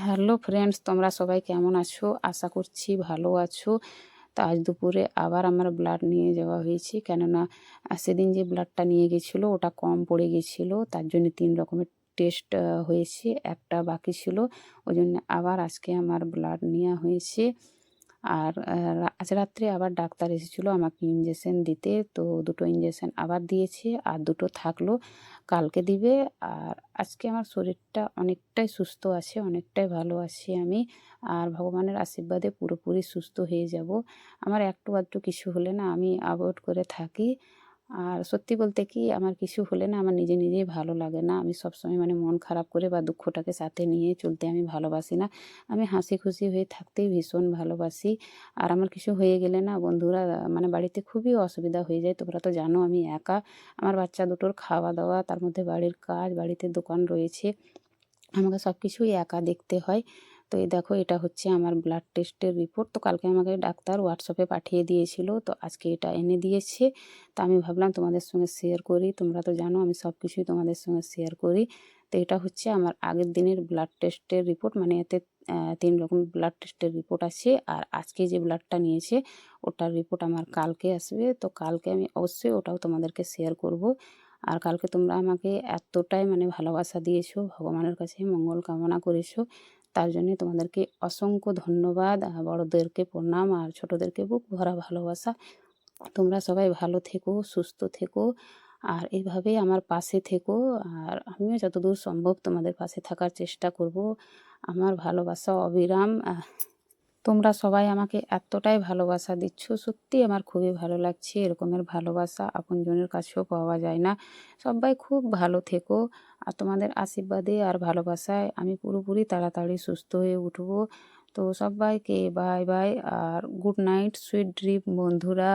Hello friends, তোমরা সবাই কেমন আছো? আশা করছি ভালো আছো। তো আজ দুপুরে আবার আমার ব্লাড নিয়ে যাওয়া হয়েছে, কেননা সেদিন যে ব্লাডটা নিয়ে গেছিলো ওটা কম পড়ে গেছিলো, তার জন্য 3 রকমের টেস্ট হয়েছে, একটা বাকি ছিল। ওই জন্য আবার আজকে আমার ব্লাড নেওয়া হয়েছে। আর আজ রাত্রে আবার ডাক্তার এসেছিলো আমাকে ইঞ্জেকশন দিতে, তো 2টো ইঞ্জেকশন আবার দিয়েছে আর 2টো থাকলো, কালকে দিবে। আর আজকে আমার শরীরটা অনেকটাই সুস্থ আছে, অনেকটাই ভালো আছি আমি। আর ভগবানের আশীর্বাদে পুরোপুরি সুস্থ হয়ে যাব। আমার একটু আধটু কিছু হলে না আমি অ্যাভয়েড করে থাকি। আর সত্যি বলতে কি, আমার কিছু হলে না আমার নিজেই ভালো লাগে না। আমি সবসময় মানে মন খারাপ করে বা দুঃখটাকে সাথে নিয়ে চলতে আমি ভালোবাসি না। আমি হাসি খুশি হয়ে থাকতেই ভীষণ ভালোবাসি। আর আমার কিছু হয়ে গেলে না বন্ধুরা, মানে বাড়িতে খুবই অসুবিধা হয়ে যায়। তোমরা তো জানো আমি একা। আমার বাচ্চা দুটোর খাওয়া-দাওয়া, তার মধ্যে বাড়ির কাজ, বাড়িতে দোকান রয়েছে। আমাকে সব কিছুই একা দেখতে হয়। তো এই দেখো, এটা হচ্ছে আমার ব্লাড টেস্টের রিপোর্ট। তো কালকে আমাকে ডাক্তার হোয়াটসঅ্যাপে পাঠিয়ে দিয়েছিল। তো আজকে এটা এনে দিয়েছে। তো আমি ভাবলাম তোমাদের সঙ্গে শেয়ার করি। তোমরা তো জানো আমি সব কিছুই তোমাদের সঙ্গে শেয়ার করি। তো এটা হচ্ছে আমার আগের দিনের ব্লাড টেস্টের রিপোর্ট। মানে এতে 3 রকম ব্লাড টেস্টের রিপোর্ট আছে। আর আজকে যে ব্লাডটা নিয়েছে ওটার রিপোর্ট আমার কালকে আসবে। তো কালকে আমি অবশ্যই ওটাও তোমাদেরকে শেয়ার করব। আর কালকে তোমরা আমাকে এতটাই মানে ভালোবাসা দিয়েছো, ভগবানের কাছে মঙ্গল কামনা করেছো, তার জন্যে তোমাদেরকে অসংখ্য ধন্যবাদ। বড়োদেরকে প্রণাম আর ছোটোদেরকে বুক ভরা ভালোবাসা। তোমরা সবাই ভালো থেকো, সুস্থ থেকো, আর এভাবেই আমার পাশে থেকো। আর আমিও যতদূর সম্ভব তোমাদের পাশে থাকার চেষ্টা করব। আমার ভালোবাসা অবিরাম। তোমরা সবাই আমাকে এতটাই ভালোবাসা দিচ্ছ, সত্যিই আমার খুবই ভালো লাগছে। এরকমের ভালোবাসা আপনজনের কাছেও পাওয়া যায় না। সবাই খুব ভালো থেকো। আর তোমাদের আশীর্বাদে আর ভালোবাসায় আমি পুরোপুরি তাড়াতাড়ি সুস্থ হয়ে উঠব। তো সবাইকে বাই বাই আর গুড নাইট, সুইট ড্রিম বন্ধুরা।